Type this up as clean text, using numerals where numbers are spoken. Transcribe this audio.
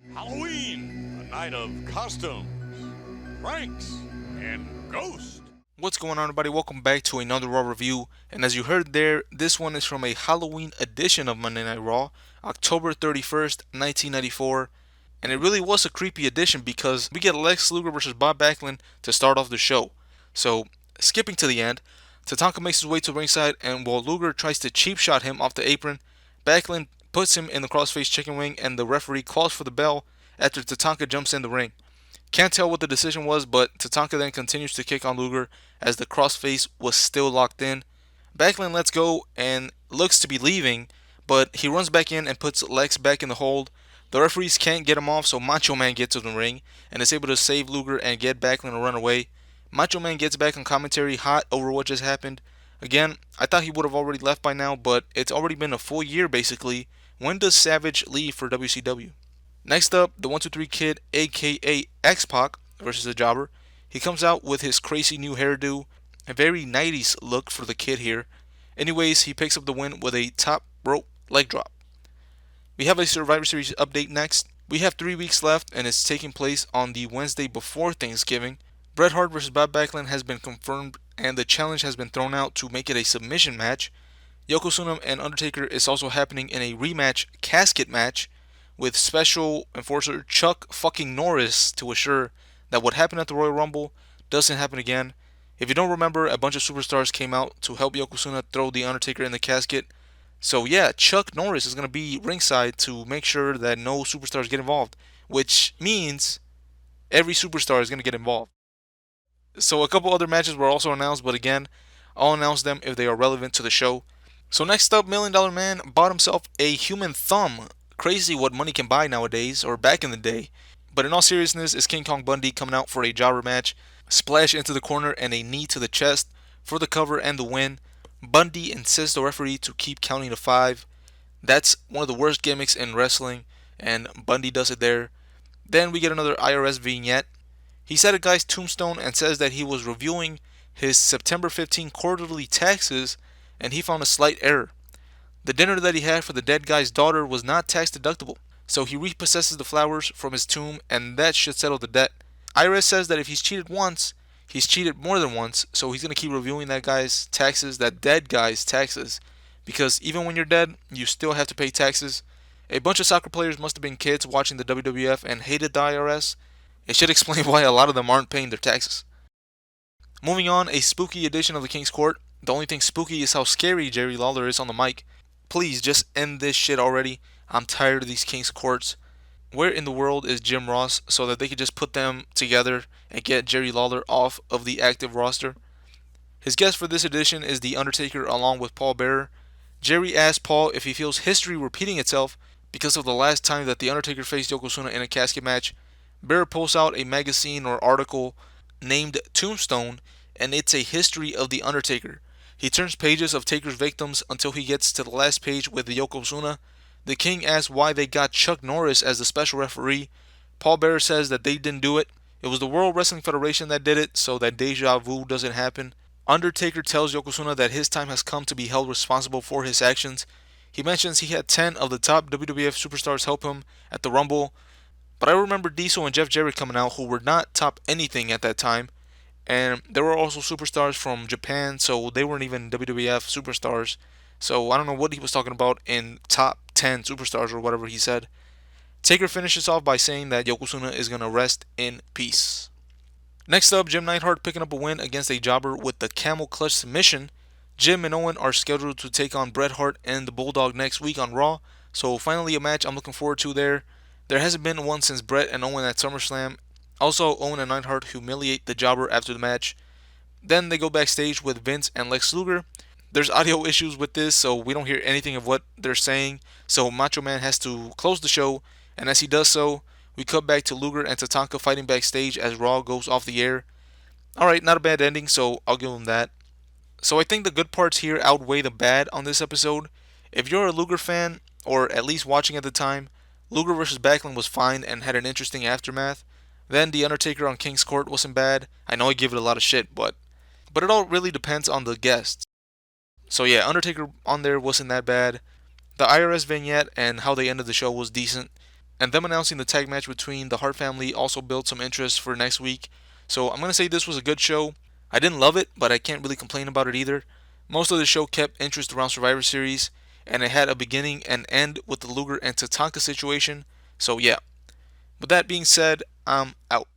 Halloween, a night of costumes, pranks, and ghosts. What's going on, everybody? Welcome back to another Raw review. And as you heard there, this one is from a Halloween edition of Monday Night Raw, October 31st, 1994. And it really was a creepy edition because we get Lex Luger versus Bob Backlund to start off the show. So, skipping to the end, Tatanka makes his way to ringside, and while Luger tries to cheap shot him off the apron, Backlund puts him in the crossface chicken wing, and the referee calls for the bell after Tatanka jumps in the ring. Can't tell what the decision was, but Tatanka then continues to kick on Luger as the crossface was still locked in. Backlund lets go and looks to be leaving, but he runs back in and puts Lex back in the hold. The referees can't get him off, so Macho Man gets to the ring and is able to save Luger and get Backlund to run away. Macho Man gets back on commentary hot over what just happened. Again, I thought he would have already left by now, but it's already been a full year basically. When does Savage leave for WCW? Next up, the 123 Kid, aka X Pac, versus the Jobber. He comes out with his crazy new hairdo, a very 90s look for the kid here. Anyways, he picks up the win with a top rope leg drop. We have a Survivor Series update next. We have 3 weeks left, and it's taking place on the Wednesday before Thanksgiving. Bret Hart versus Bob Backlund has been confirmed, and the challenge has been thrown out to make it a submission match. Yokozuna and Undertaker is also happening in a rematch casket match with special enforcer Chuck fucking Norris to assure that what happened at the Royal Rumble doesn't happen again. If you don't remember, a bunch of superstars came out to help Yokozuna throw the Undertaker in the casket. So yeah, Chuck Norris is going to be ringside to make sure that no superstars get involved, which means every superstar is going to get involved. So a couple other matches were also announced, but again, I'll announce them if they are relevant to the show. So next up, Million Dollar Man bought himself a human thumb. Crazy what money can buy nowadays, or back in the day. But in all seriousness, is King Kong Bundy coming out for a jobber match. Splash into the corner and a knee to the chest for the cover and the win. Bundy insists the referee to keep counting to 5. That's one of the worst gimmicks in wrestling, and Bundy does it there. Then we get another IRS vignette. He's at a guy's tombstone and says that he was reviewing his September 15 quarterly taxes and he found a slight error. The dinner that he had for the dead guy's daughter was not tax deductible, so he repossesses the flowers from his tomb and that should settle the debt. IRS says that if he's cheated once, he's cheated more than once, so he's going to keep reviewing that guy's taxes, that dead guy's taxes, because even when you're dead, you still have to pay taxes. A bunch of soccer players must have been kids watching the WWF and hated the IRS. It should explain why a lot of them aren't paying their taxes. Moving on, a spooky edition of the King's Court. The only thing spooky is how scary Jerry Lawler is on the mic. Please just end this shit already. I'm tired of these King's Courts. Where in the world is Jim Ross so that they could just put them together and get Jerry Lawler off of the active roster? His guest for this edition is The Undertaker along with Paul Bearer. Jerry asks Paul if he feels history repeating itself because of the last time that The Undertaker faced Yokozuna in a casket match. Bearer pulls out a magazine or article named Tombstone, and it's a history of The Undertaker. He turns pages of Taker's victims until he gets to the last page with the Yokozuna. The King asks why they got Chuck Norris as the special referee. Paul Bearer says that they didn't do it. It was the World Wrestling Federation that did it, so that deja vu doesn't happen. Undertaker tells Yokozuna that his time has come to be held responsible for his actions. He mentions he had 10 of the top WWF superstars help him at the Rumble, but I remember Diesel and Jeff Jarrett coming out who were not top anything at that time. And there were also superstars from Japan, so they weren't even WWF superstars. So I don't know what he was talking about in top 10 superstars or whatever he said. Taker finishes off by saying that Yokozuna is going to rest in peace. Next up, Jim Neidhart picking up a win against a jobber with the camel clutch submission. Jim and Owen are scheduled to take on Bret Hart and the Bulldog next week on Raw. So finally a match I'm looking forward to there. There hasn't been one since Bret and Owen at SummerSlam. Also, Owen and Neidhart humiliate the jobber after the match. Then they go backstage with Vince and Lex Luger. There's audio issues with this, so we don't hear anything of what they're saying. So Macho Man has to close the show, and as he does so, we cut back to Luger and Tatanka fighting backstage as Raw goes off the air. Alright, not a bad ending, so I'll give them that. So I think the good parts here outweigh the bad on this episode. If you're a Luger fan, or at least watching at the time, Luger vs. Backlund was fine and had an interesting aftermath. Then The Undertaker on King's Court wasn't bad. I know I give it a lot of shit, but it all really depends on the guests. So yeah, Undertaker on there wasn't that bad. The IRS vignette and how they ended the show was decent. and them announcing the tag match between the Hart family also built some interest for next week. So I'm going to say this was a good show. I didn't love it, but I can't really complain about it either. Most of the show kept interest around Survivor Series, and it had a beginning and end with the Luger and Tatanka situation. So yeah. With that being said, I'm out.